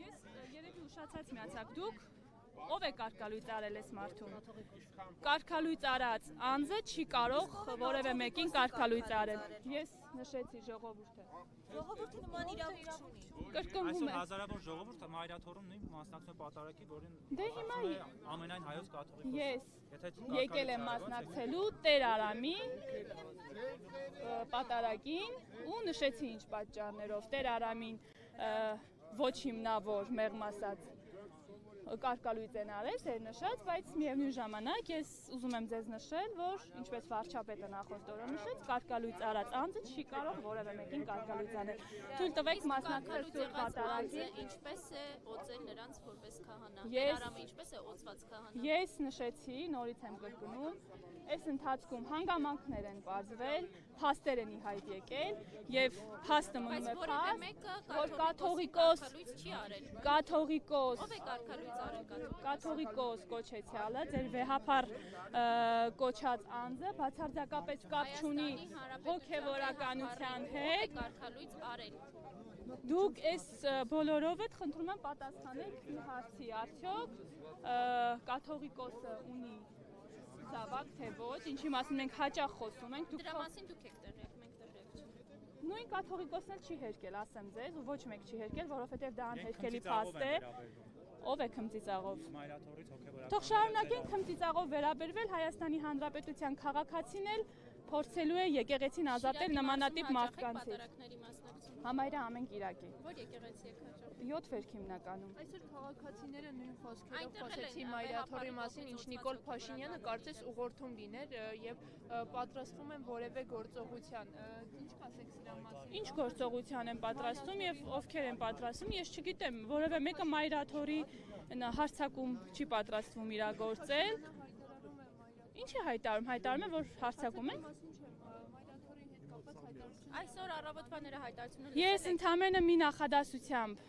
Ես երևի ուշացած միացակ դուք ով է կարգալույծ արել այս մարդուն։ Կարգալույծ արած անձը չի կարող որևէ մեկին կարգալույծ արել։ Ես նշեցի ժողովուրդը։ Ժողովուրդը նման իրավունք չունի։ Կրկնվում է։ Այսօր հազարավոր ժողովուրդը մայրաթորում նույն մասնակցում պատարագի, որին Դե հիմա ամենայն հայոց կաթողիկոս։ Ես եկել եմ մասնակցելու Տեր Արամի պատարագին ու նշեցի ինչ պատճառներով Տեր Արամին ոչ հիմնավոր մեղմ ասած կարգալույծ են արել, դեր նշած, բայց միևնույն ժամանակ ես ուզում եմ ձեզ նշել, որ ինչպես վարչապետը նախորդ օրը նշեց, կարգալույծ արած անձը չի կարող որևէ մեկին կարգալույծ անել։ Թույլ տվեք մասնակցել Սուրբ Պատարագին, ինչպես է օծել նրանց որպես քահանա։ Տեր Արամը ինչպես է օծված քահանա։ Ես նշեցի, նորից եմ կրկնում, այս ընթացքում հանգամանքներ են պարզվել, փաստեր են ի հայտ եկել եւ փաստը մնում է փաստ, որ կաթողիկոս կաթողիկոս կոչեցյալը, ձեր վեհափառ կոչած անձը բացարձակապես կապ չունի հոգևորականության հետ։ Դուք այս բոլորովդ խնդրում եմ պատասխանեք մի հարցի, արդյոք կաթողիկոսը ունի զավակ թե ոչ, ինչի մասին մենք հաճախ խոսում ենք։ Դրա մասին դուք եք տեղյակ, մենք տեղյակ չենք։ Նույն կաթողիկոսն էլ չի հերկել, ասեմ ձեզ, ու ոչ մեկ չի հերկել, որովհետև դա անհերքելի փաստ է։ Ով է քմծիծաղով։ Թող շարունակեն քմծիծաղով վերաբերվել Հայաստանի Հանրապետության քաղաքացին էլ փորձելու է եկեղեցին ազատել նմանատիպ մարդկանցից։ Համարյա ամեն կիրակի։ Որ եկեղեցի եք հաջող։ 7 վերք հիմնականում։ Այսօր քաղաքացիները նույն խոսքերով խոսեցի Մայրաթորի մասին, ինչ Նիկոլ Փաշինյանը կարծես ուղղորդում լիներ եւ պատրաստվում են որևէ գործողության։ Ինչ կասեք սրա մասին։ Ինչ գործողության են պատրաստում եւ ովքեր են պատրաստում, ես չգիտեմ, որևէ մեկը Մայրաթորի հարցակում չի պատրաստվում իրագործել։ Ինչ է հայտարարում, հայտարարում է, որ հարցակում են։ Այսօր առավոտվա նրա հայտարարությունը Ես ընդամենը մի նախադասությամբ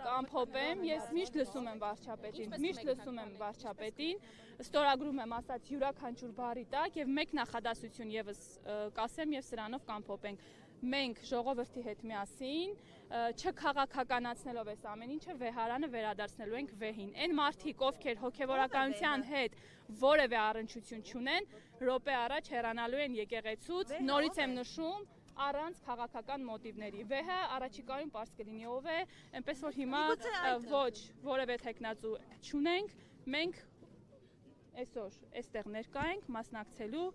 կամփոփեմ, ես միշտ լսում եմ վարչապետին, ստորագրում եմ ասած յուրաքանչյուր բառի տակ եւ մեկ նախադասություն եւս կասեմ եւ սրանով կամփոփենք։ Մենք ժողովրդի հետ միասին չքաղաքականացնելով այս ամեն ինչը վեհարանը վերադարձնելու ենք վեհին։ Այն մարդիկ, ովքեր հոգևորականության հետ որևէ առնչություն չունեն, րոպե առաջ հեռանալու են եկեղեցուց, նորից եմ նշում, առանց քաղաքական մոտիվների։ Վեհը առաջիկայում պարզ կլինի ով է, այնպես որ հիմա ոչ որևէ թեկնածու չունենք, մենք այսօր այստեղ ներկա ենք մասնակցելու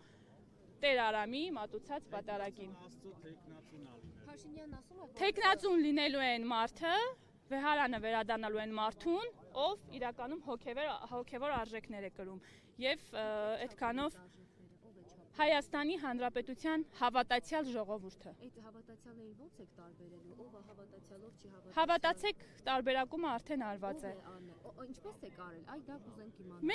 Տեր Արամի մատուցած պատարագին։ Թեկնածուն լինելու են մարդը, վեհարանը վերադառնալու են մարդուն, ով իրականում հոգևոր արժեքներ է կրում եւ այդքանով Հայաստանի Հանրապետության հավատացյալ ժողովուրդը։ Այդ հավատացյալներին ո՞նց եք տարբերելու, ով է հավատացյալով, չի հավատացյալ։ Հավատացեք, տարբերակումը արդեն արված է։ Ինչպես եք արել, այ դա կուզենք իմանալ։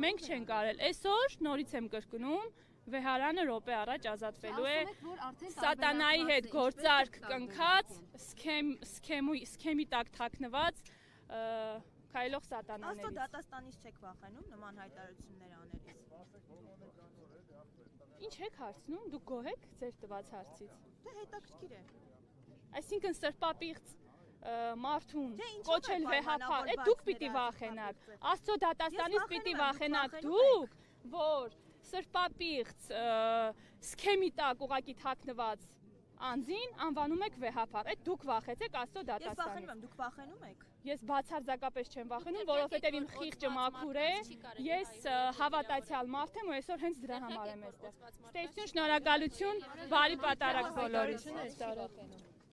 Մենք չենք արել։ Այսօր նորից եմ կրկնում, վեհարանը րոպե առաջ ազատվելու է սատանայի հետ գործարք կնքած, սքեմի տակ թաքնված քայլող սատանաներից։ Աստծո դատաստանից չեք վախենում նման հայտարարություններ անելիս։ Ինչ եք հարցնում, դուք գոհ եք ձեր տված հարցից։ Դե հետաքրքիր է։ Այսինքն սրբապիղծ մարդուն կոչել վեհապար, դուք պիտի վախենաք։ Աստծո դատաստանից պիտի վախենաք դուք, որ սրբապիղծ սքեմի տակ ուղակի թաքնված անձին անվանում եք վեհապար։ Այդ դուք վախեցեք Աստծո դատաստանից։ Ես վախենում եմ, դուք վախենում եք։ Ես բացարձակապես չեմ վախենում, որովհետև իմ խիղճը մաքուր է, ես հավատացյալ մարդ եմ ու այսօր հենց դրա համար եմ այստեղ։ Ստեսություն, շնորհակալություն, բարի պատարագ բոլորիս։